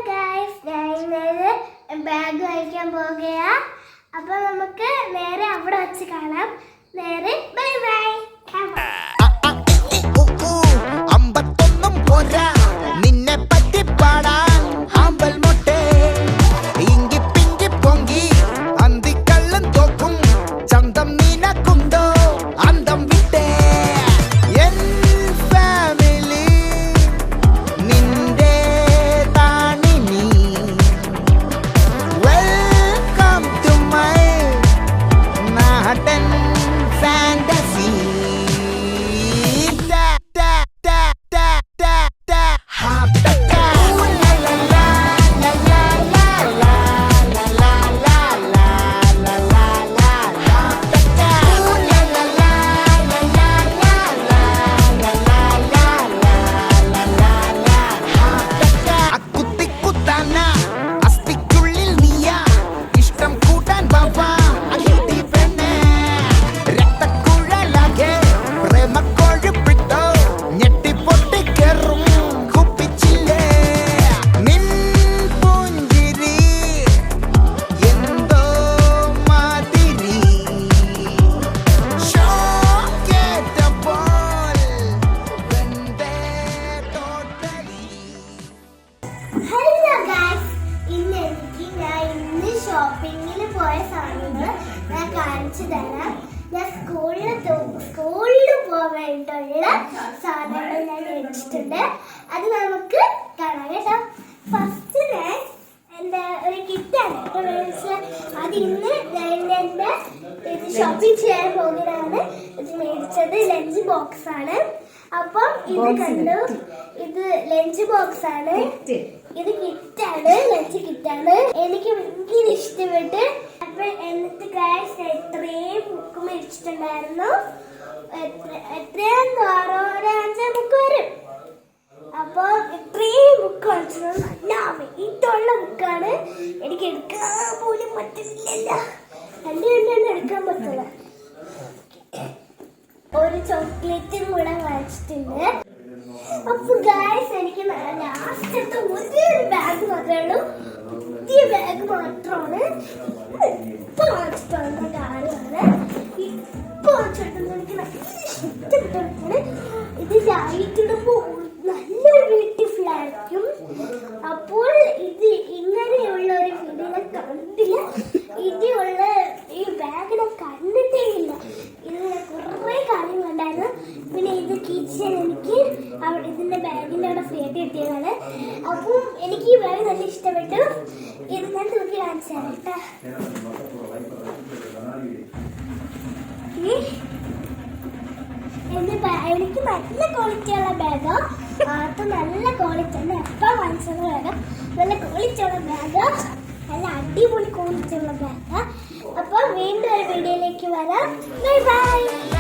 Guys, ഞാൻ bag വാങ്ങിക്കാൻ പോകുകയാ. അപ്പൊ നമുക്ക് നേരെ അവിടെ വെച്ച് കാണാം. നേരെ ബൈ ബൈ. നിന്നെ പറ്റി പാടാൻ ആമ്പൽ മൊട്ടേ ഇങ്കി പിങ്കി പൊങ്കി അന്തിക്കള്ളൻ തോക്കും ചന്തം നീനക്കുണ്ടോ അന്തം വിട്ടേ എൻ ഫാമിലി നിന്റെ താണിനി വെൽക്കം ടു മൈ നാടൻ ഫാന്റസി ഷോപ്പിങ്ങിൽ പോയ സാധനങ്ങൾ ഞാൻ കാണിച്ചു തരാം. ഞാൻ സ്കൂളിൽ പോവേണ്ടുള്ള സാധനങ്ങൾ ഞാൻ മേടിച്ചിട്ടുണ്ട്. അത് നമുക്ക് കാണാം കേട്ടോ. ഫസ്റ്റ് ഞാൻ എൻ്റെ ഒരു കിറ്റാണ് അത് ഇന്ന് എൻ്റെ ഇത് ഷോപ്പിംഗ് ചെയ്യാൻ പോകുന്നതാണ്. ഇത് മേടിച്ചത് ലഞ്ച് ബോക്സ് ആണ്. അപ്പം ഇത് കണ്ടു, ഇത് ലഞ്ച് ബോക്സ് ആണ്. ഇത് കിറ്റാണ്, ലഞ്ച് കിറ്റാണ്. എനിക്ക് ഭയങ്കര ഇഷ്ടപ്പെട്ട്. അപ്പൊ എന്നിട്ട് ഗൈസ് എത്രയും ബുക്ക് മേടിച്ചിട്ടുണ്ടായിരുന്നു. എത്രയാന്ന് പറ, ഒരു 5 ബുക്ക് വരും. അപ്പൊ ഇത്രയും ബുക്ക് വാങ്ങിച്ചത് നല്ല വെയിറ്റുള്ള ബുക്കാണ്. എനിക്ക് എടുക്കാൻ പോലും പറ്റുന്നില്ല. രണ്ടും എടുക്കാൻ പറ്റില്ല. ഒരു ചോക്ലേറ്റും കൂടെ വാങ്ങിച്ചിട്ടുണ്ട്. അപ്പൊ ഗൈസ് എനിക്ക് ലാസ്റ്റത്തെ ഒരു ബാഗ് മാത്രമേ ഉള്ളൂ. പുതിയ ബാഗ് മാത്രമാണ് ഇപ്പൊ വാങ്ങിച്ചിട്ടുള്ള കാര്യമാണ്. ഇപ്പൊ വാങ്ങിച്ചിട്ടുണ്ട്. എനിക്ക് നല്ല ഇഷ്ടപ്പെട്ടാണ്. ഇത് ലൈറ്റിടുമ്പോ നല്ല ബ്യൂട്ടിഫുൾ ആയിരിക്കും. അപ്പോൾ ഇത് ഇങ്ങനെയുള്ള ഒരു വീഡിയോ കണ്ടില്ല. ഇതിനുള്ള ഈ ബാഗിനെ കണ്ടിട്ടേ ഇല്ല. ഇതിന് കുറെ കാര്യങ്ങളുണ്ടായിരുന്നു. പിന്നെ ഇത് കിച്ചൺ എനിക്ക് ഇതിന്റെ ബാഗിന്റെ അവിടെ ഫ്രീ ആയിട്ട് കിട്ടിയതാണ്. അപ്പം എനിക്ക് ഈ ബാഗ് നല്ല ഇഷ്ടപ്പെട്ടു. ഇത് ഞാൻ തൂക്കി കാണിച്ചു തരാം കേട്ടോ. എനിക്ക് നല്ല ക്വാളിറ്റിയുള്ള ബാഗോ, അത് നല്ല ക്വാളിറ്റി ഉണ്ട്. എപ്പോൾ വാങ്ങിച്ചത് ബാഗ് നല്ല ക്വാളിറ്റിയുള്ള ബാഗ്, നല്ല അടിപൊളി ക്വാളിറ്റിയുള്ള ബാഗ്. അപ്പോൾ വീണ്ടും ഒരു വീഡിയോയിലേക്ക് വരാം. Bye bye.